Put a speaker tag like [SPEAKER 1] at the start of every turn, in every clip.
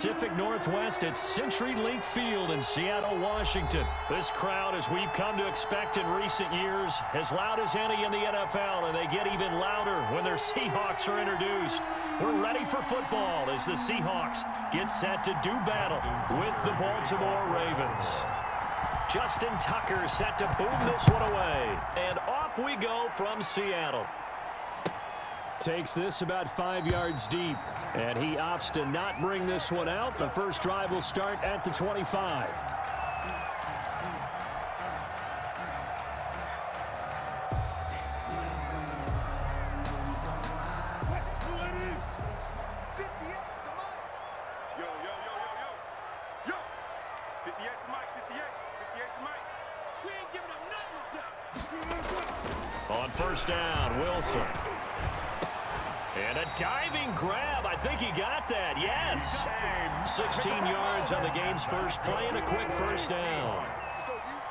[SPEAKER 1] Pacific Northwest at CenturyLink Field in Seattle, Washington. This crowd, as we've come to expect in recent years, as loud as any in the NFL, and they get even louder when their Seahawks are introduced. We're ready for football as the Seahawks get set to do battle with the Baltimore Ravens. Justin Tucker set to boom this one away, and off we go from Seattle. Takes this about 5 yards deep, and he opts to not bring this one out. The first drive will start at the 25. On first down, Wilson. And a diving grab. I think he got that. Yes. 16 yards on the game's first play and a quick first down.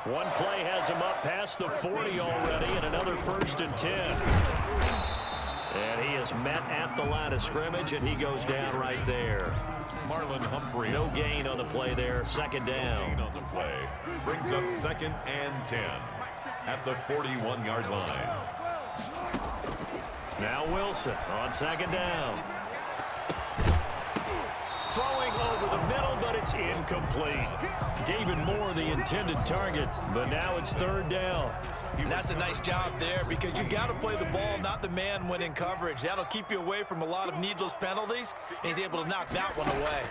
[SPEAKER 1] One play has him up past the 40 already, and another 1st and 10. And he is met at the line of scrimmage, and he goes down right there.
[SPEAKER 2] Marlon Humphrey.
[SPEAKER 1] No gain on the play there. Second down.
[SPEAKER 2] On the play. Brings up 2nd and 10 at the 41-yard line.
[SPEAKER 1] Now Wilson on second down. Throwing over the middle, but it's incomplete. David Moore, the intended target, but now it's 3rd down.
[SPEAKER 3] And that's a nice job there because you've got to play the ball, not the man when in coverage. That'll keep you away from a lot of needless penalties, and he's able to knock that one away.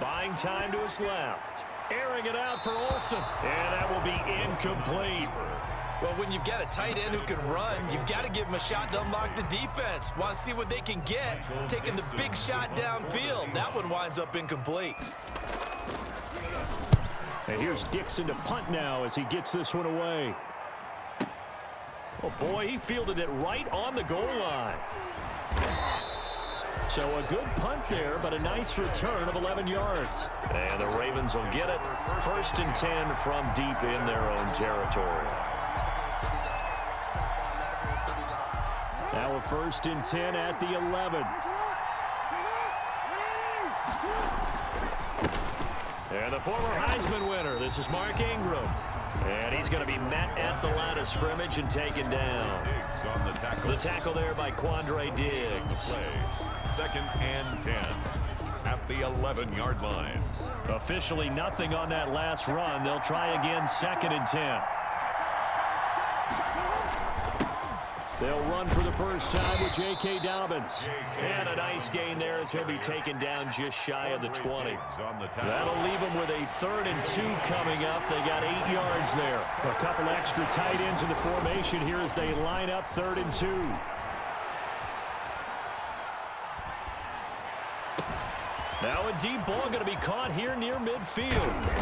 [SPEAKER 1] Buying time to his left. Airing it out for Olsen, and that will be incomplete.
[SPEAKER 3] Well, when you've got a tight end who can run, you've got to give him a shot to unlock the defense. Want to see what they can get, taking the big shot downfield. That one winds up incomplete.
[SPEAKER 1] And here's Dixon to punt now as he gets this one away. Oh, boy, he fielded it right on the goal line. So a good punt there, but a nice return of 11 yards. And the Ravens will get it. 1st and 10 from deep in their own territory. Now a 1st and 10 at the 11. And the former Heisman winner, this is Mark Ingram. And he's going to be met at the line of scrimmage and taken down.
[SPEAKER 2] On the tackle.
[SPEAKER 1] The tackle there by Quandre Diggs.
[SPEAKER 2] Play. 2nd and 10 at the 11-yard line.
[SPEAKER 1] Officially nothing on that last run. They'll try again 2nd and 10. They'll run for the first time with J.K. Dobbins. And a nice gain there as he'll be taken down just shy of the 20. That'll leave them with a 3rd and 2 coming up. They got 8 yards there. A couple extra tight ends in the formation here as they line up 3rd and 2. Now a deep ball going to be caught here near midfield.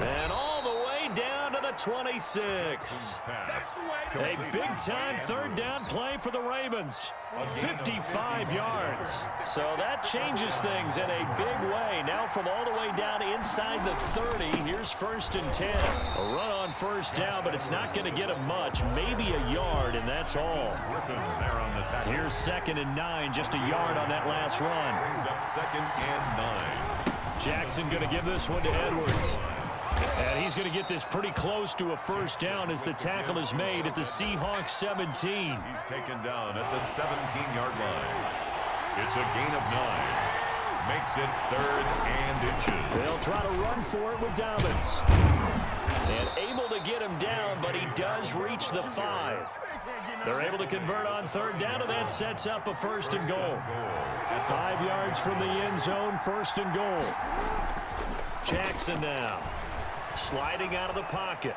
[SPEAKER 1] And all the way down to the 26. A big-time 3rd down play for the Ravens. 55 yards. So that changes things in a big way. Now from all the way down inside the 30, here's 1st and 10. A run on first down, but it's not going to get him much. Maybe a yard, and that's all. Here's 2nd and 9, just a yard on that last run.
[SPEAKER 2] Brings up 2nd and 9.
[SPEAKER 1] Jackson going to give this one to Edwards. And he's going to get this pretty close to a first down as the tackle is made at the Seahawks 17.
[SPEAKER 2] He's taken down at the 17-yard line. It's a gain of 9. Makes it 3rd and inches.
[SPEAKER 1] They'll try to run for it with Dobbins. And able to get him down, but he does reach the 5. They're able to convert on 3rd down, and that sets up a 1st and goal. 5 yards from the end zone, 1st and goal. Jackson now. Sliding out of the pocket.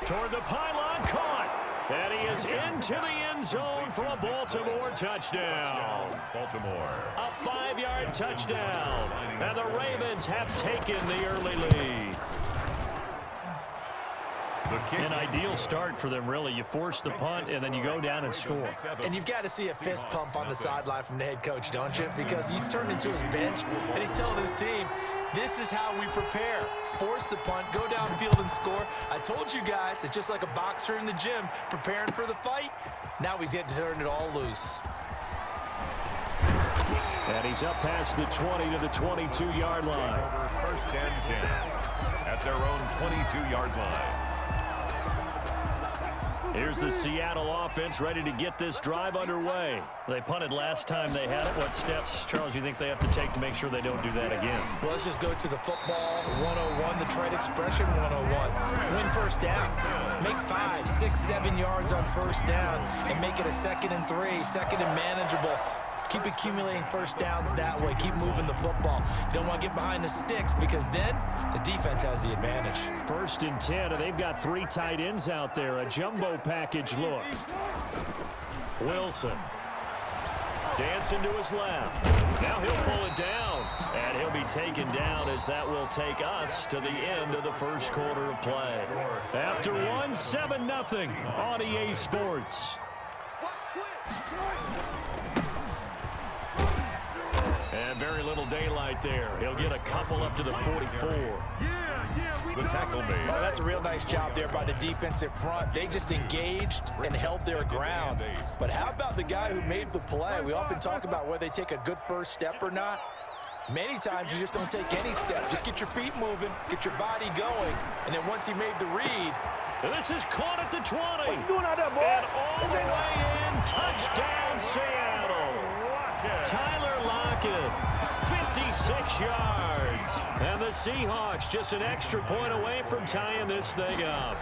[SPEAKER 1] Toward the pylon, caught. And he is into the end zone for a Baltimore touchdown.
[SPEAKER 2] Baltimore.
[SPEAKER 1] A 5-yard touchdown. And the Ravens have taken the early lead. An ideal start for them, really. You force the punt, and then you go down and score.
[SPEAKER 3] And you've got to see a fist pump on the sideline from the head coach, don't you? Because he's turned into his bench, and he's telling his team, this is how we prepare. Force the punt, go downfield and score. I told you guys, it's just like a boxer in the gym preparing for the fight. Now we get to turn it all loose.
[SPEAKER 1] And he's up past the 20 to the 22-yard line.
[SPEAKER 2] Over 1st and 10 at their own 22-yard line.
[SPEAKER 1] Here's the Seattle offense ready to get this drive underway. They punted last time they had it. What steps, Charles, you think they have to take to make sure they don't do that again?
[SPEAKER 3] Well, let's just go to the football 101, the trade expression 101. Win first down. Make 5, 6, 7 yards on first down and make it a 2nd and 3, 2nd and manageable. Keep accumulating first downs that way. Keep moving the football. You don't want to get behind the sticks because then the defense has the advantage.
[SPEAKER 1] 1st and 10, and they've got 3 tight ends out there. A jumbo package look. Wilson. Dancing to his left. Now he'll pull it down. And he'll be taken down as that will take us to the end of the first quarter of play. After 1, 7-0 on EA Sports. And very little daylight there. He'll get a couple up to the 44.
[SPEAKER 2] The tackle made.
[SPEAKER 3] Oh, that's a real nice job there by the defensive front. They just engaged and held their ground. But how about the guy who made the play? We often talk about whether they take a good first step or not. Many times you just don't take any step. Just get your feet moving, get your body going, and then once he made the read.
[SPEAKER 1] And this is caught at the 20.
[SPEAKER 4] What you doing out there, boy?
[SPEAKER 1] And all the way in. Touchdown, Seattle. Tyler Lockett, 56 yards. And the Seahawks just an extra point away from tying this thing up.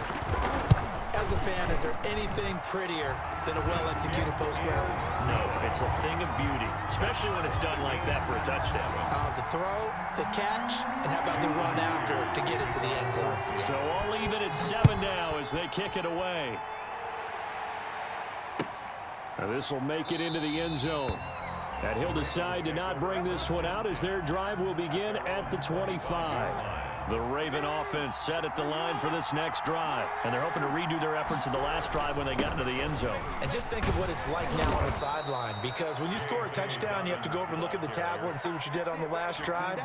[SPEAKER 3] As a fan, is there anything prettier than a well-executed post route?
[SPEAKER 1] No, it's a thing of beauty, especially when it's done like that for a touchdown.
[SPEAKER 3] The throw, the catch, and how about the run after to get it to the end zone?
[SPEAKER 1] So all even at 7 now as they kick it away. Now this will make it into the end zone. And he'll decide to not bring this one out as their drive will begin at the 25. The Raven offense set at the line for this next drive. And they're hoping to redo their efforts in the last drive when they got into the end zone.
[SPEAKER 3] And just think of what it's like now on the sideline. Because when you score a touchdown, you have to go over and look at the tablet and see what you did on the last drive.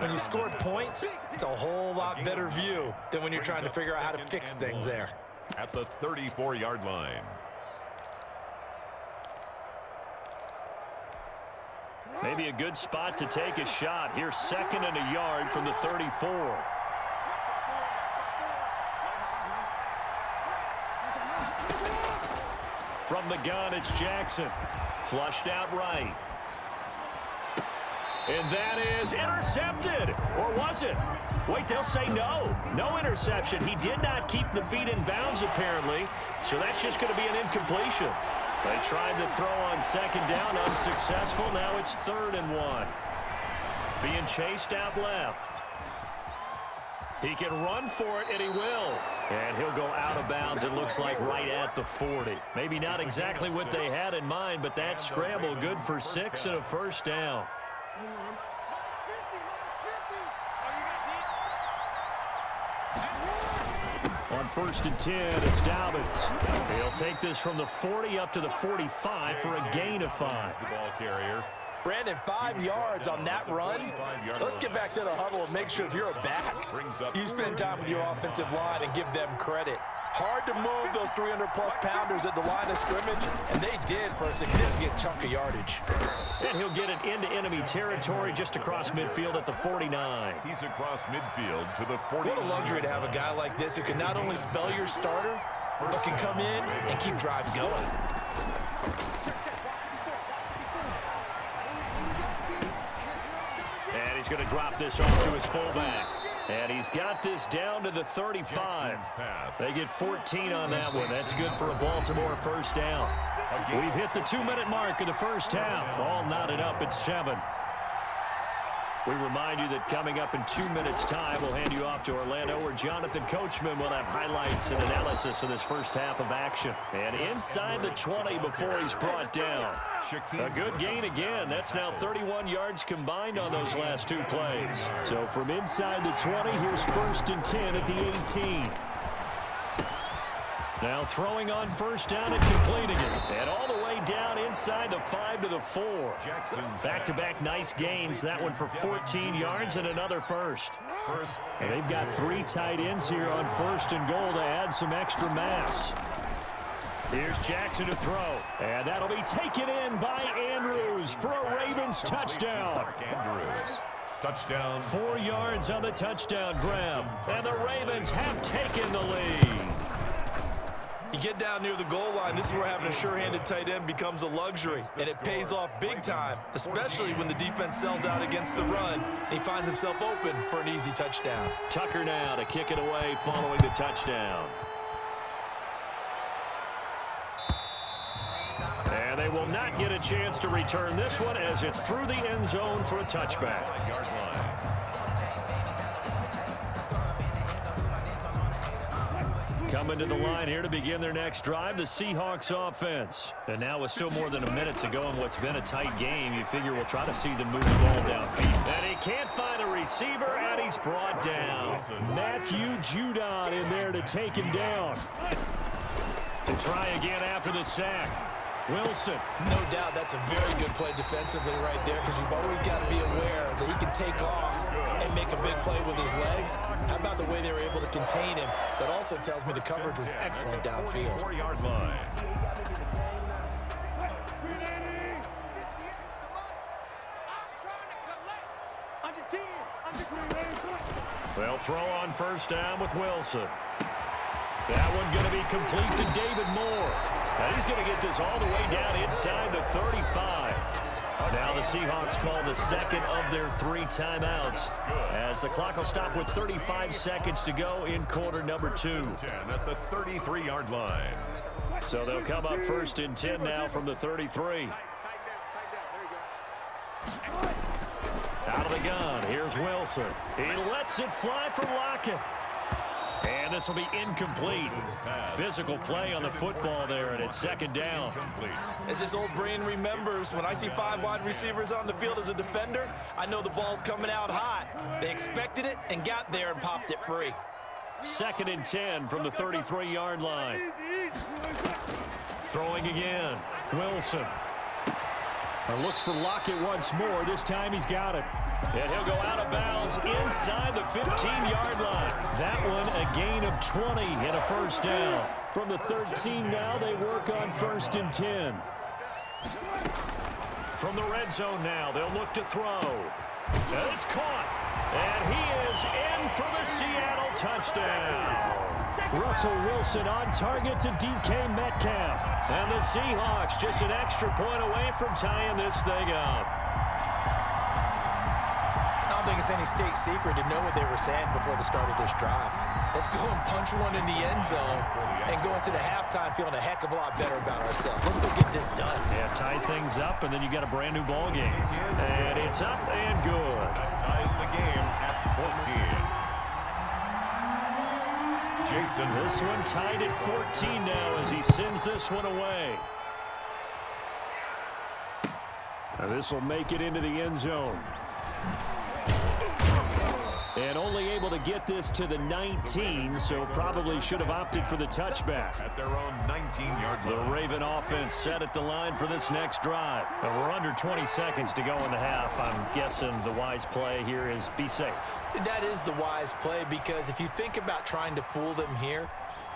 [SPEAKER 3] When you scored points, it's a whole lot better view than when you're trying to figure out how to fix things there.
[SPEAKER 2] At the 34-yard line.
[SPEAKER 1] Maybe a good spot to take a shot. Here's 2nd and a yard from the 34. From the gun, it's Jackson. Flushed out right. And that is intercepted. Or was it? Wait, they'll say no. No interception. He did not keep the feet in bounds, apparently. So that's just going to be an incompletion. They tried to throw on 2nd down, unsuccessful. Now it's 3rd and 1. Being chased out left. He can run for it, and he will. And he'll go out of bounds, it looks like, right at the 40. Maybe not exactly what they had in mind, but that scramble good for 6 and a first down. On 1st and 10, it's Dobbins. He'll take this from the 40 up to the 45 for a gain of 5.
[SPEAKER 2] The ball carrier.
[SPEAKER 3] Brandon, 5 yards on that run. Let's get back to the huddle and make sure if you're a back, you spend time with your offensive line and give them credit. Hard to move those 300-plus pounders at the line of scrimmage, and they did for a significant chunk of yardage.
[SPEAKER 1] And he'll get it into enemy territory just across midfield at the 49.
[SPEAKER 2] He's across midfield to the 40.
[SPEAKER 3] What a luxury to have a guy like this who can not only spell your starter, but can come in and keep drives going.
[SPEAKER 1] And he's going to drop this off to his fullback. And he's got this down to the 35. They get 14 on that one. That's good for a Baltimore first down. We've hit the 2-minute mark of the first half. All knotted up at 7. We remind you that coming up in 2 minutes' time, we'll hand you off to Orlando, where Jonathan Coachman will have highlights and analysis of this first half of action. And inside the 20 before he's brought down. A good gain again. That's now 31 yards combined on those last 2 plays. So from inside the 20, here's 1st and 10 at the 18. Now throwing on first down and completing it. And all the way down inside the 5 to the 4. Back-to-back nice gains. That one for 14 yards and another first. And they've got 3 tight ends here on 1st and goal to add some extra mass. Here's Jackson to throw. And that'll be taken in by Andrews for a Ravens touchdown.
[SPEAKER 2] Andrews. Touchdown.
[SPEAKER 1] 4 yards on the touchdown grab. And the Ravens have taken the lead.
[SPEAKER 3] You get down near the goal line, this is where having a sure-handed tight end becomes a luxury, and it pays off big time, especially when the defense sells out against the run, and he finds himself open for an easy touchdown.
[SPEAKER 1] Tucker now to kick it away following the touchdown. And they will not get a chance to return this one as it's through the end zone for a touchback.
[SPEAKER 2] Yard line.
[SPEAKER 1] Coming to the line here to begin their next drive, the Seahawks offense. And now with still more than a minute to go in what's been a tight game, you figure we'll try to see them move the ball downfield. And he can't find a receiver, and he's brought down. Matthew Judon in there to take him down. To try again after the sack. Wilson.
[SPEAKER 3] No doubt that's a very good play defensively right there, because you've always got to be aware that he can take off and make a big play with his legs. How about the way they were able to contain him? That also tells me the coverage was excellent downfield.
[SPEAKER 2] 4-yard line.
[SPEAKER 1] They'll throw on first down with Wilson. That one going to be complete to David Moore. And he's going to get this all the way down inside the 35. Now the Seahawks call the second of their 3 timeouts as the clock will stop with 35 seconds to go in quarter number 2.
[SPEAKER 2] 10 at the 33-yard line.
[SPEAKER 1] So they'll come up first and 10 now from the 33. Out of the gun, here's Wilson. He lets it fly from Lockett. And this will be incomplete. Physical play on the football there, and it's second down.
[SPEAKER 3] As this old brain remembers, when I see 5 wide receivers on the field as a defender, I know the ball's coming out hot. They expected it and got there and popped it free.
[SPEAKER 1] Second and 10 from the 33-yard line. Throwing again. Wilson. Looks for Lockett once more. This time he's got it. And he'll go out of bounds inside the 15-yard line. That one a gain of 20 and a first down. From the 13 now, they work on first and 10. From the red zone now, they'll look to throw. And it's caught. And he is in for the Seattle touchdown. Russell Wilson on target to DK Metcalf. And the Seahawks just an extra point away from tying this thing up.
[SPEAKER 3] I don't think it's any state secret to know what they were saying before the start of this drive. Let's go and punch one in the end zone and go into the halftime feeling a heck of a lot better about ourselves. Let's go get this done.
[SPEAKER 1] Yeah, tie things up, and then you got a brand new ball game. And it's up and good.
[SPEAKER 2] That ties the game at 14. Jason.
[SPEAKER 1] This one tied at 14 now as he sends this one away. Now this will make it into the end zone. And only able to get this to the 19, so probably should have opted for the touchback.
[SPEAKER 2] At their own 19-yard line.
[SPEAKER 1] The Raven offense set at the line for this next drive. And we're under 20 seconds to go in the half. I'm guessing the wise play here is be safe.
[SPEAKER 3] That is the wise play, because if you think about trying to fool them here,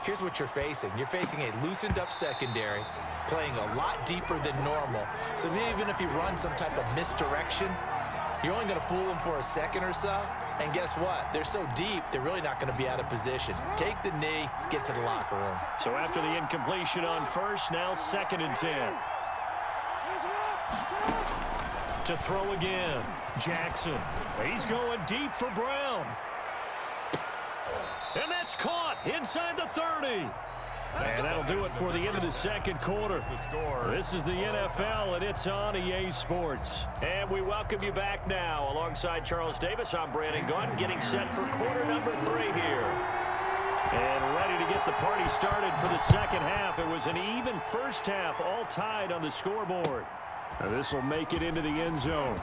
[SPEAKER 3] here's what you're facing. You're facing a loosened up secondary, playing a lot deeper than normal. So even if you run some type of misdirection, you're only going to fool them for a second or so. And guess what? They're so deep, they're really not going to be out of position. Take the knee, get to the locker room.
[SPEAKER 1] So after the incompletion on first, now second and 10. To throw again, Jackson. He's going deep for Brown. And that's caught inside the 30. And that'll do it for the end of the second quarter. This is the NFL, and it's on EA Sports. And we welcome you back now. Alongside Charles Davis, I'm Brandon Gunn, getting set for quarter number 3 here. And ready to get the party started for the second half. It was an even first half, all tied on the scoreboard. Now this will make it into the end zone.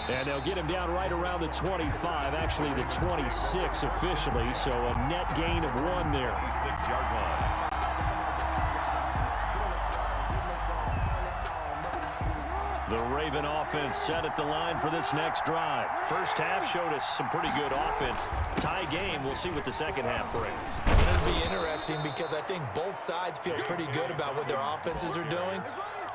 [SPEAKER 1] And they'll get him down right around the 25, actually the 26 officially, so a net gain of 1 there.
[SPEAKER 2] 26-yard line.
[SPEAKER 1] The Raven offense set at the line for this next drive. First half showed us some pretty good offense. Tie game, we'll see what the second half brings.
[SPEAKER 3] It'll be interesting because I think both sides feel pretty good about what their offenses are doing.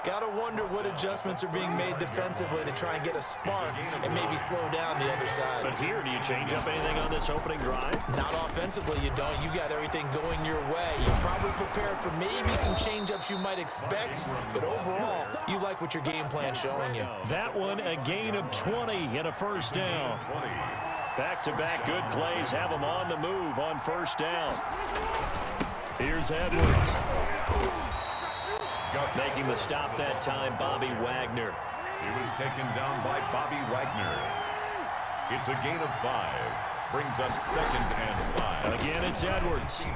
[SPEAKER 3] Gotta wonder what adjustments are being made defensively to try and get a spark and maybe slow down the other side.
[SPEAKER 1] But here, do you change up anything on this opening drive?
[SPEAKER 3] Not offensively, you don't. You got everything going your way. You're probably prepared for maybe some change-ups you might expect, but overall, you like what your game plan's showing you.
[SPEAKER 1] That one, a gain of 20 and a first down. Back-to-back good plays have them on the move on first down. Here's Edwards. Making the stop that time, Bobby Wagner.
[SPEAKER 2] He was taken down by Bobby Wagner. It's a gain of 5. Brings up 2nd and 5.
[SPEAKER 1] Again, it's Edwards.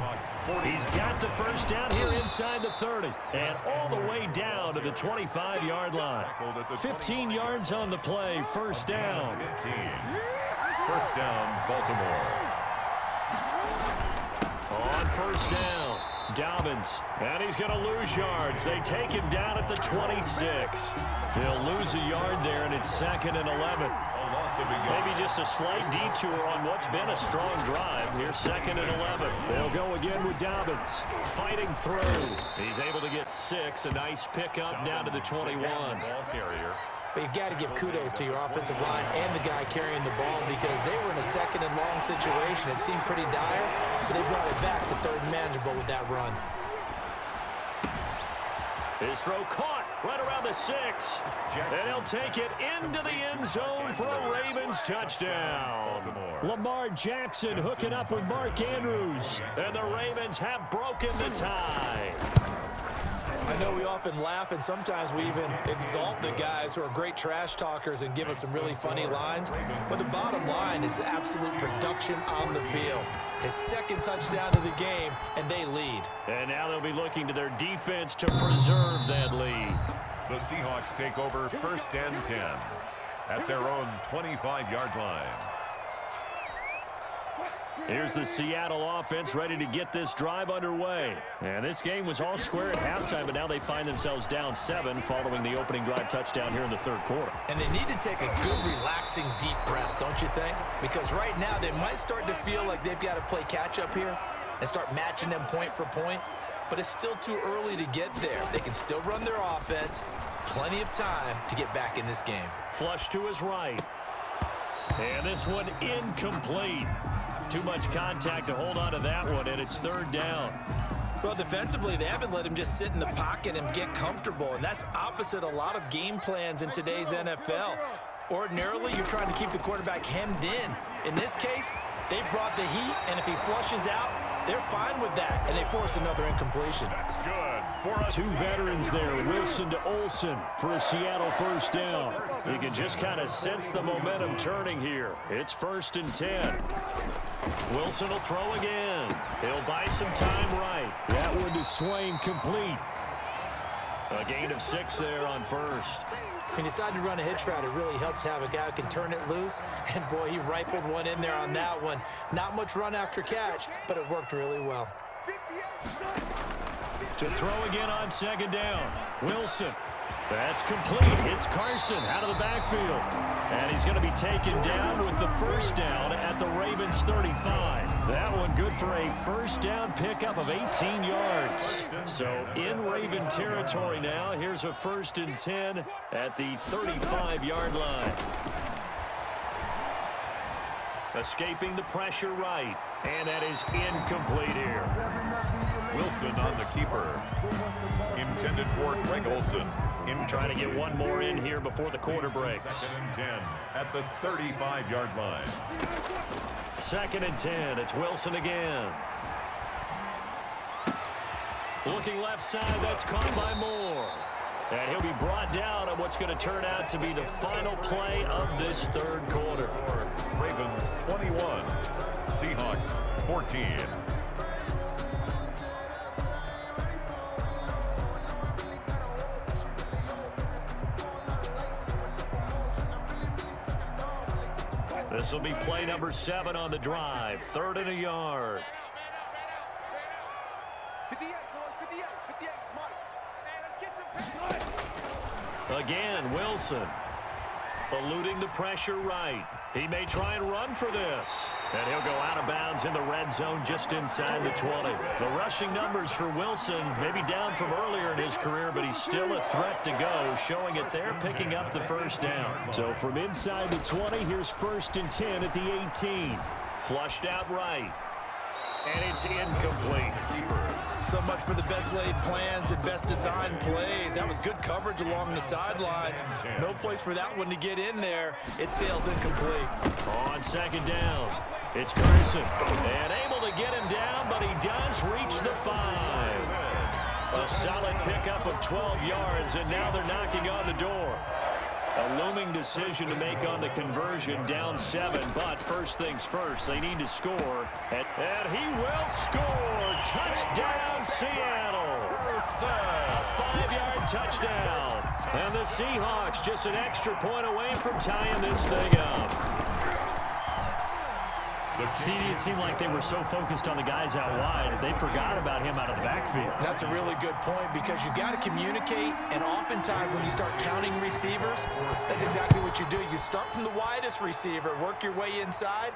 [SPEAKER 1] He's got the first down here inside the 30. And all the way down to the 25-yard line. 15 yards on the play, first down.
[SPEAKER 2] 15. First down, Baltimore.
[SPEAKER 1] On first down, Dobbins. And he's going to lose yards. They take him down at the 26. They'll lose a yard there, and it's 2nd and 11. Maybe just a slight detour on what's been a strong drive. Here's 2nd and 11. They'll go again with Dobbins. Fighting through. He's able to get 6. A nice pickup down to the 21.
[SPEAKER 2] Ball carrier.
[SPEAKER 3] But you got to give kudos to your offensive line and the guy carrying the ball because they were in a 2nd and long situation. It seemed pretty dire, but they brought it back to 3rd and manageable with that run.
[SPEAKER 1] His throw caught right around the 6. And he'll take it into the end zone for a Ravens touchdown. Lamar Jackson hooking up with Mark Andrews. And the Ravens have broken the tie.
[SPEAKER 3] I know we often laugh and sometimes we even exalt the guys who are great trash talkers and give us some really funny lines. But the bottom line is absolute production on the field. His 2nd touchdown of the game, and they lead.
[SPEAKER 1] And now they'll be looking to their defense to preserve that lead.
[SPEAKER 2] The Seahawks take over 1st and 10 at their own 25-yard line.
[SPEAKER 1] Here's the Seattle offense ready to get this drive underway. And this game was all square at halftime, but now they find themselves down 7 following the opening drive touchdown here in the 3rd quarter.
[SPEAKER 3] And they need to take a good, relaxing, deep breath, don't you think? Because right now they might start to feel like they've got to play catch-up here and start matching them point for point. But it's still too early to get there. They can still run their offense. Plenty of time to get back in this game.
[SPEAKER 1] Flush to his right. And this one incomplete. Too much contact to hold on to that one, and it's 3rd down.
[SPEAKER 3] Well, defensively, they haven't let him just sit in the pocket and get comfortable, and that's opposite a lot of game plans in today's NFL. Ordinarily, you're trying to keep the quarterback hemmed in. In this case, they brought the heat, and if he flushes out, they're fine with that, and they force another incompletion.
[SPEAKER 2] That's good.
[SPEAKER 1] Two veterans there, Wilson to Olsen for a Seattle first down. You can just kind of sense the momentum turning here. It's 1st and 10. Wilson will throw again. He'll buy some time right. That one to Swain complete. A gain of 6 there on first.
[SPEAKER 3] He decided to run a hitch route. It really helps to have a guy who can turn it loose. And, boy, he rifled one in there on that one. Not much run after catch, but it worked really well.
[SPEAKER 1] To throw again on 2nd down. Wilson. That's complete. It's Carson out of the backfield. And he's going to be taken down with the first down at the Ravens 35. That one good for a first down pickup of 18 yards. So in Raven territory now. Here's a 1st and 10 at the 35-yard line. Escaping the pressure right. And that is incomplete here.
[SPEAKER 2] Wilson on the keeper. Intended for Greg Olsen.
[SPEAKER 1] Trying to get one more in here before the quarter breaks.
[SPEAKER 2] 2nd and 10 at the 35-yard line.
[SPEAKER 1] 2nd and 10. It's Wilson again. Looking left side. That's caught by Moore. And he'll be brought down on what's going to turn out to be the final play of this 3rd quarter.
[SPEAKER 2] Ravens 21. Seahawks 14.
[SPEAKER 1] This will be play number 7 on the drive. 3rd and a yard. Again, Wilson. Eluding the pressure right. He may try and run for this. And he'll go out of bounds in the red zone just inside the 20. The rushing numbers for Wilson maybe down from earlier in his career, but he's still a threat to go, showing it there, picking up the first down. So from inside the 20, here's 1st and 10 at the 18. Flushed out right. And it's incomplete.
[SPEAKER 4] So much for the best laid plans and best designed plays. That was good coverage along the sidelines. No place for that one to get in there. It sails incomplete.
[SPEAKER 1] On 2nd down, it's Carson. And able to get him down, but he does reach the 5. A solid pickup of 12 yards, and now they're knocking on the door. A looming decision to make on the conversion, down 7, but first things first, they need to score. And he will score! Touchdown, Seattle! A 5-yard touchdown. And the Seahawks just an extra point away from tying this thing up. CD, it seemed like they were so focused on the guys out wide, they forgot about him out of the backfield.
[SPEAKER 3] That's a really good point because you got to communicate, and oftentimes when you start counting receivers, that's exactly what you do. You start from the widest receiver, work your way inside.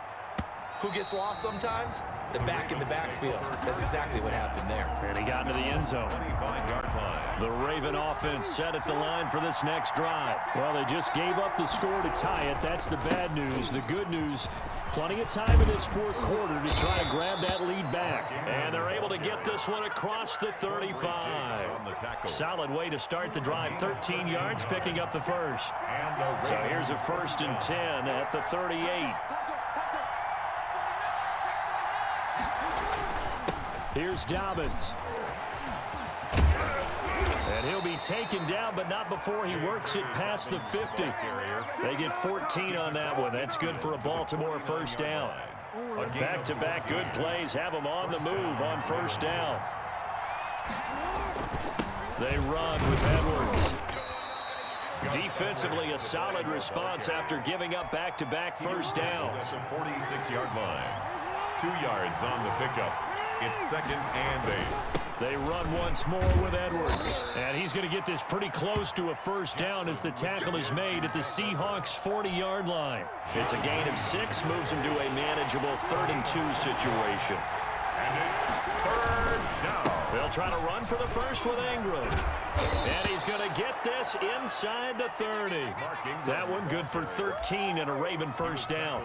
[SPEAKER 3] Who gets lost sometimes? The back in the backfield. That's exactly what happened there.
[SPEAKER 1] And he got into the end zone.
[SPEAKER 2] 25-yard line.
[SPEAKER 1] The Raven offense set at the line for this next drive. Well, they just gave up the score to tie it. That's the bad news. The good news, plenty of time in this 4th quarter to try to grab that lead back. And they're able to get this one across the 35. Solid way to start the drive. 13 yards, picking up the first. So here's a 1st and 10 at the 38. Here's Dobbins. And he'll be taken down, but not before he works it past the 50. They get 14 on that one. That's good for a Baltimore first down. Back-to-back good plays have them on the move on first down. They run with Edwards. Defensively, a solid response after giving up back-to-back first downs.
[SPEAKER 2] 46-yard line. 2 yards on the pickup. It's 2nd and 8.
[SPEAKER 1] They run once more with Edwards. And he's going to get this pretty close to a first down as the tackle is made at the Seahawks' 40-yard line. It's a gain of 6, moves him to a manageable 3rd and 2 situation.
[SPEAKER 2] And it's 3rd down.
[SPEAKER 1] They'll try to run for the first with Ingram. And he's going to get this inside the 30. That one good for 13 and a Raven first down.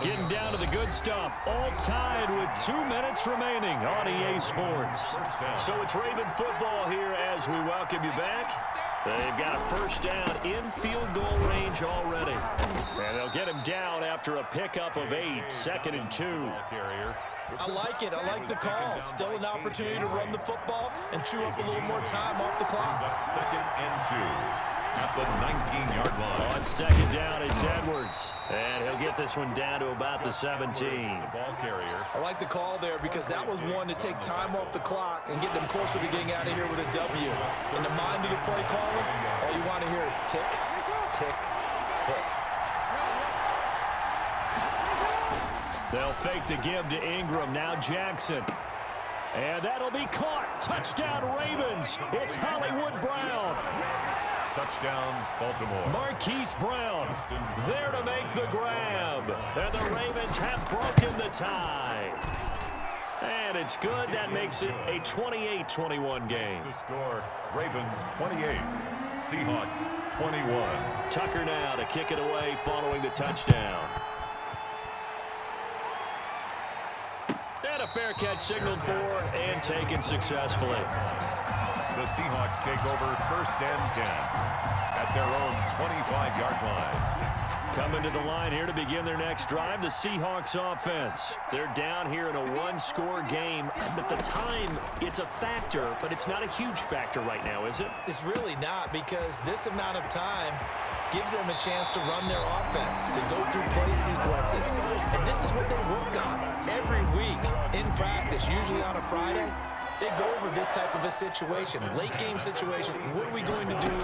[SPEAKER 1] Getting down to the good stuff. All tied with 2 minutes remaining on EA Sports. So it's Raven football here as we welcome you back. They've got a first down in field goal range already. And they'll get him down after a pickup of 8, 2nd and 2.
[SPEAKER 3] I like it. I like the call. Still an opportunity to run the football and chew up a little more time off the clock.
[SPEAKER 2] 2nd and 2 at the 19-yard line.
[SPEAKER 1] On 2nd down, it's Edwards. And he'll get this one down to about the 17.
[SPEAKER 2] The ball carrier.
[SPEAKER 3] I like the call there because that was one to take time off the clock and get them closer to getting out of here with a W. In the mind of the play caller, all you want to hear is tick, tick, tick.
[SPEAKER 1] They'll fake the give to Ingram. Now Jackson. And that'll be caught. Touchdown, Ravens. It's Hollywood Brown.
[SPEAKER 2] Touchdown, Baltimore.
[SPEAKER 1] Marquise Brown there to make the grab. And the Ravens have broken the tie. And it's good. That makes it a 28-21 game.
[SPEAKER 2] The score, Ravens 28, Seahawks 21.
[SPEAKER 1] Tucker now to kick it away following the touchdown. And a fair catch signaled for and taken successfully.
[SPEAKER 2] The Seahawks take over 1st and 10 at their own 25-yard line.
[SPEAKER 1] Coming to the line here to begin their next drive, the Seahawks offense. They're down here in a 1-score game. But the time, it's a factor, but it's not a huge factor right now, is it?
[SPEAKER 3] It's really not because this amount of time gives them a chance to run their offense, to go through play sequences. And this is what they work on every week in practice, usually on a Friday. They go over this type of a situation, late game situation. What are we going to do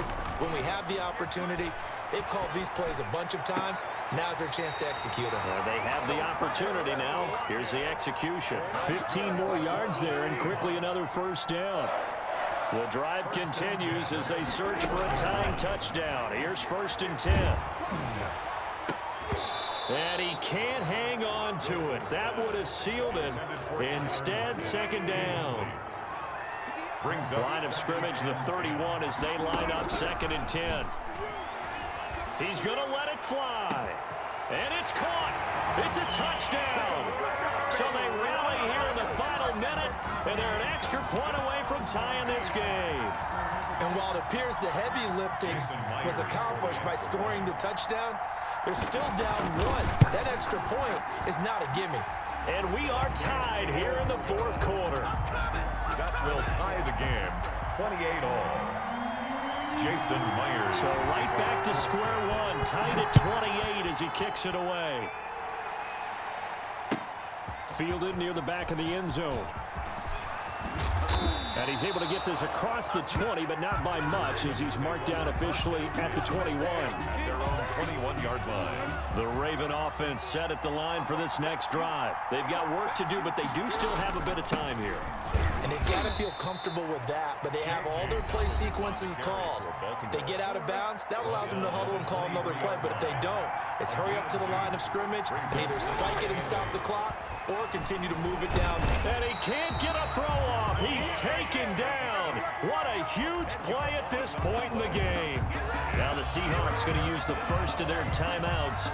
[SPEAKER 3] when we have the opportunity? They've called these plays a bunch of times. Now's their chance to execute them.
[SPEAKER 1] They have the opportunity now. Here's the execution. 15 more yards there and quickly another first down. The drive continues as they search for a tying touchdown. Here's 1st and 10. And he can't hang on to it. That would have sealed it. Instead, 2nd down. Line of scrimmage, the 31 as they line up 2nd and 10. He's going to let it fly. And it's caught. It's a touchdown. So they rally here in the final minute, and they're an extra point away from tying this game.
[SPEAKER 3] And while it appears the heavy lifting was accomplished by scoring the touchdown, they're still down 1. That extra point is not a gimme.
[SPEAKER 1] And we are tied here in the 4th quarter.
[SPEAKER 2] That will tie the game, 28-all. Jason Myers.
[SPEAKER 1] So right back to square one, tied at 28 as he kicks it away. Fielded near the back of the end zone. And he's able to get this across the 20, but not by much as he's marked down officially at the 21.
[SPEAKER 2] At their own 21-yard line.
[SPEAKER 1] The Raven offense set at the line for this next drive. They've got work to do, but they do still have a bit of time here.
[SPEAKER 3] And they've got to feel comfortable with that, but they have all their play sequences called. If they get out of bounds, that allows them to huddle and call another play, but if they don't, it's hurry up to the line of scrimmage and either spike it and stop the clock or continue to move it down.
[SPEAKER 1] And he can't get a throw off. He's taken down. What a huge play at this point in the game. Now the Seahawks going to use the first of their timeouts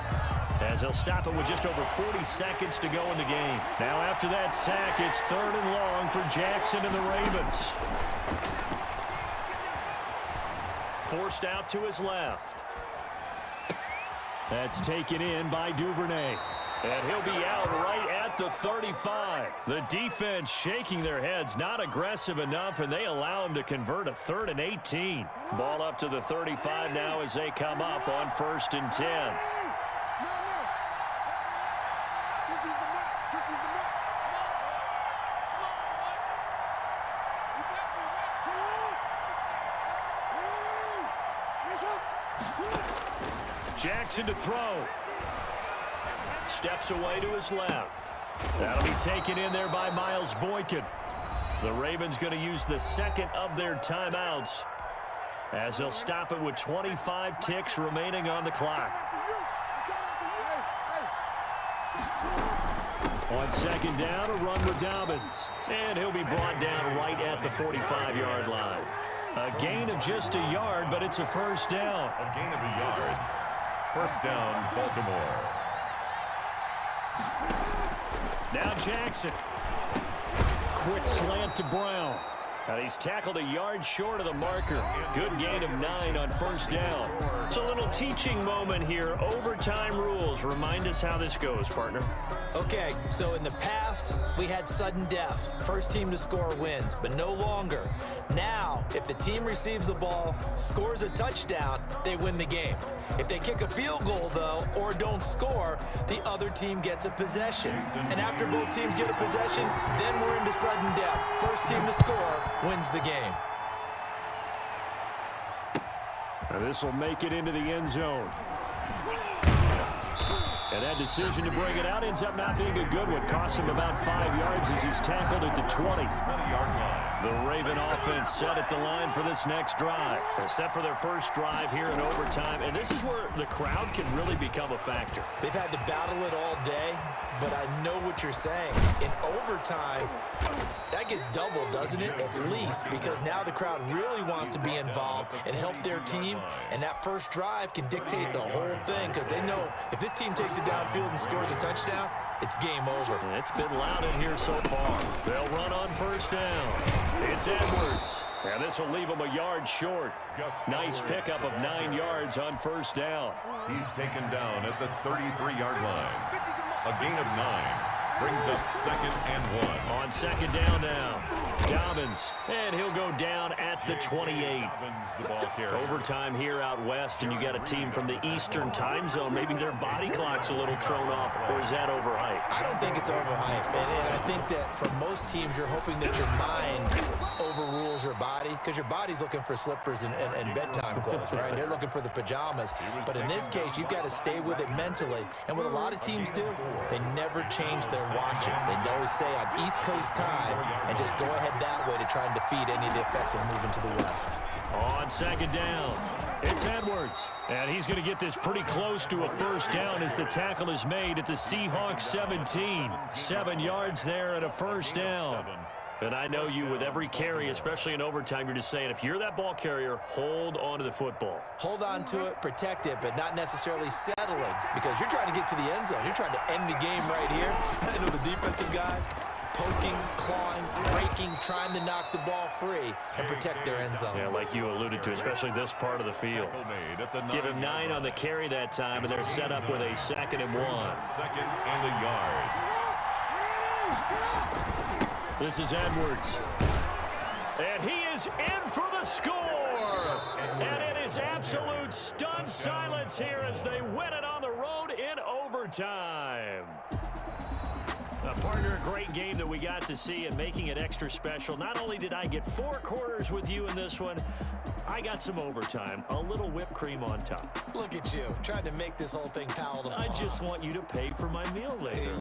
[SPEAKER 1] as they'll stop it with just over 40 seconds to go in the game. Now after that sack, it's 3rd and long for Jackson and the Ravens. Forced out to his left. That's taken in by Duvernay. And he'll be out right at the 35. The defense shaking their heads, not aggressive enough, and they allow him to convert a 3rd and 18. Ball up to the 35 now as they come up on 1st and 10. Jackson to throw. Steps away to his left. That'll be taken in there by Miles Boykin. The Ravens going to use the second of their timeouts as they'll stop it with 25 ticks remaining on the clock. On 2nd down, a run with Dobbins. And he'll be brought down right at the 45-yard line. A gain of just a yard, but it's a 1st down.
[SPEAKER 2] A gain of a yard. 1st down, Baltimore.
[SPEAKER 1] Now Jackson. Quick slant to Brown. And he's tackled a yard short of the marker. Good gain of 9 on 1st down. It's a little teaching moment here. Overtime rules. Remind us how this goes, partner.
[SPEAKER 3] Okay, so in the past, we had sudden death. First team to score wins, but no longer. Now, if the team receives the ball, scores a touchdown, they win the game. If they kick a field goal, though, or don't score, the other team gets a possession. And after both teams get a possession, then we're into sudden death. First team to score wins the game.
[SPEAKER 1] And this will make it into the end zone. And that decision to bring it out ends up not being a good one. Costs him about 5 yards as he's tackled at the 20.
[SPEAKER 2] 20-yard line.
[SPEAKER 1] The Raven offense set at the line for this next drive. They're set for their first drive here in overtime. And this is where the crowd can really become a factor.
[SPEAKER 3] They've had to battle it all day, but I know what you're saying. In overtime, that gets doubled, doesn't it? At least, because now the crowd really wants to be involved and help their team. And that first drive can dictate the whole thing because they know if this team takes it downfield and scores a touchdown, it's game over.
[SPEAKER 1] It's been loud in here so far. They'll run on 1st down. It's Edwards. And this will leave him a yard short. Nice pickup of 9 yards on 1st down.
[SPEAKER 2] He's taken down at the 33-yard line. A gain of 9. Brings up 2nd and 1.
[SPEAKER 1] On 2nd down now. Dobbins. And he'll go down at the 28.
[SPEAKER 2] Dobbins, the ball carrier.
[SPEAKER 1] Overtime here out west, and you got a team from the Eastern time zone. Maybe their body clock's a little thrown off, or is that overhyped?
[SPEAKER 3] I don't think it's overhyped, and I think that for most teams, you're hoping that your mind overrules your body, because your body's looking for slippers and bedtime clothes, right? They're looking for the pajamas. But in this case, you've got to stay with it mentally. And what a lot of teams do, they never change their watches. They always say on East Coast time and just go ahead that way to try and defeat any of the effects of moving to the West.
[SPEAKER 1] On second down, it's Edwards. And he's going to get this pretty close to a first down as the tackle is made at the Seahawks 17. 7 yards there and a first down. And I know you, with every carry, especially in overtime, you're just saying, if you're that ball carrier, hold on to the football.
[SPEAKER 3] Hold on to it, protect it, but not necessarily settling, because you're trying to get to the end zone. You're trying to end the game right here. I know the defensive guys poking, clawing, breaking, trying to knock the ball free and protect their end zone.
[SPEAKER 1] Yeah, like you alluded to, especially this part of the field. Give him 9 on the carry that time, and they're set up with a 2nd and 1.
[SPEAKER 2] 2nd and a yard.
[SPEAKER 1] This is Edwards. And he is in for the score. And it is absolute stunned silence here as they win it on the road in overtime. Partner, a great game that we got to see and making it extra special. Not only did I get 4 quarters with you in this one, I got some overtime, a little whipped cream on top.
[SPEAKER 3] Look at you, trying to make this whole thing palatable.
[SPEAKER 1] I just want you to pay for my meal later.